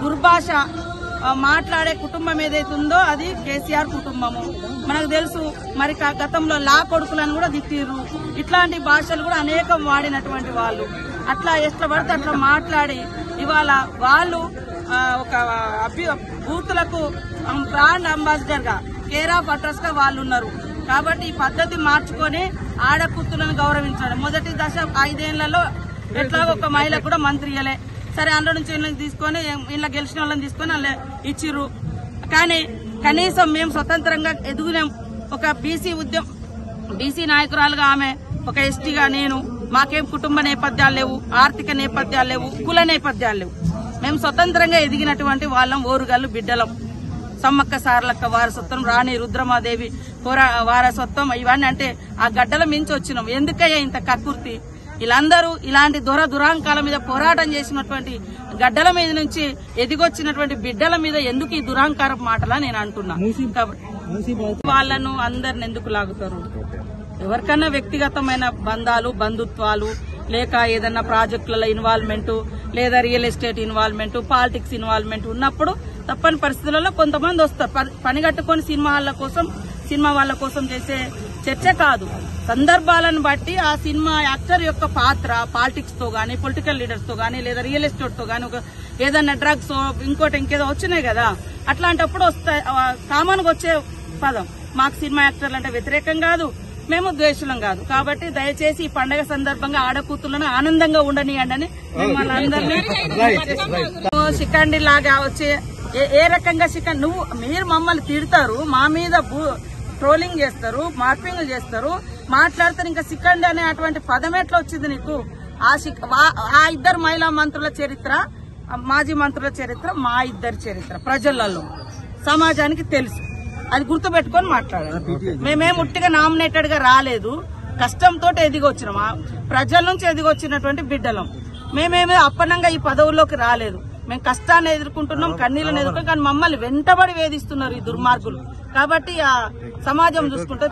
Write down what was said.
దుర్భాష మాట్లాడే కుటుంబం ఏదైతే ఉందో అది కేసీఆర్ కుటుంబము. మనకు తెలుసు. మరి గతంలో లా కొడుకులను కూడా తిట్టిర్రు. ఇట్లాంటి భాషలు కూడా అనేకం వాడినటువంటి వాళ్ళు అట్లా ఎట్లా పడితే అట్లా మాట్లాడి ఇవాళ వాళ్ళు ఒక బూతులకు బ్రాండ్ అంబాసిడర్ గా కేర్ ఆఫ్ అడ్రస్ గా వాళ్ళు ఉన్నారు. కాబట్టి ఈ పద్ధతి మార్చుకొని ఆడకూతులను గౌరవించాలి. మొదటి దశ 5 ఏళ్లలో ఎట్లా ఒక మహిళ కూడా మంత్రి ఇయ్యలే. సరే అందులో నుంచి ఇళ్ళని తీసుకొని ఇలా గెలిచిన వాళ్ళని తీసుకొని అలా ఇచ్చిర్రు. కానీ కనీసం మేము స్వతంత్రంగా ఎదుగునాం. ఒక బీసీ నాయకురాలుగా ఆమె, ఒక ఎస్టీగా నేను, మాకేం కుటుంబ నేపథ్యాలు లేవు, ఆర్థిక నేపథ్యాలు లేవు, కుల నేపథ్యాలు లేవు. మేము స్వతంత్రంగా ఎదిగినటువంటి వాళ్ళం. ఓరుగల్లు బిడ్డలం. సమ్మక్క సారలక్క వారసత్వం, రాణి రుద్రమాదేవి వారసత్వం, ఇవన్నీ అంటే ఆ గడ్డల మించి వచ్చినాం. ఎందుకయ్యా ఇంత కక్కుర్తి? వీళ్ళందరూ ఇలాంటి దురాంకాల మీద పోరాటం చేసినటువంటి గడ్డల మీద నుంచి ఎదిగొచ్చినటువంటి బిడ్డల మీద ఎందుకు ఈ దురాంకార మాటలా నేను అంటున్నా. వాళ్ళను అందరిని ఎందుకు లాగుతారు? ఎవరికన్నా వ్యక్తిగతమైన బంధాలు, బంధుత్వాలు, లేక ఏదన్నా ప్రాజెక్టులలో ఇన్వాల్వ్మెంట్, లేదా real estate involvement, politics involvement ఉన్నప్పుడు తప్పని పరిస్థితులలో కొంతమంది వస్తారు. పని కట్టుకొని సినిమా వాళ్ళ కోసం చేసే చర్చ కాదు. సందర్భాలను బట్టి ఆ సినిమా యాక్టర్ యొక్క పాత్ర పాలిటిక్స్ తో గానీ, పొలిటికల్ లీడర్స్ తో గానీ, లేదా రియల్ ఎస్టేట్ తో గానీ, ఏదన్నా డ్రగ్స్ ఇంకేదో వచ్చినాయి కదా, అట్లాంటప్పుడు వస్తాయి. కామన్ గా వచ్చే పదం. మాకు సినిమా యాక్టర్లు అంటే వ్యతిరేకం కాదు, మేము ద్వేషులం కాదు. కాబట్టి దయచేసి ఈ పండగ సందర్భంగా ఆడకూతులను ఆనందంగా ఉండనియండి అని మిమ్మల్ని అందరినీ శిఖండి లాగా వచ్చే ఏ రకంగా మీరు మమ్మల్ని తిడతారు, మా మీద ట్రోలింగ్ చేస్తారు, మార్పింగ్లు చేస్తారు, మాట్లాడతారు. ఇంకా సికండి అనే అటువంటి పదం ఎట్లా వచ్చింది నీకు? ఆ ఇద్దరు మహిళా మంత్రుల చరిత్ర, మాజీ మంత్రుల చరిత్ర, మా ఇద్దరి చరిత్ర ప్రజలలో సమాజానికి తెలుసు. అది గుర్తుపెట్టుకొని మాట్లాడాలి. మేమేం ఉట్టిగా నామినేటెడ్ గా రాలేదు, కష్టంతో ఎదిగొచ్చినాం. ప్రజల నుంచి ఎదిగొచ్చినటువంటి బిడ్డలం. మేమేమో అప్పనంగా ఈ పదవుల్లోకి రాలేదు. మేము కష్టాన్ని ఎదుర్కొంటున్నాం, కన్నీళ్ళని ఎదుర్కొంటాం. కానీ మమ్మల్ని వెంటబడి వేధిస్తున్నారు ఈ దుర్మార్గులు. కాబట్టి ఆ సమాజం చూసుకుంటే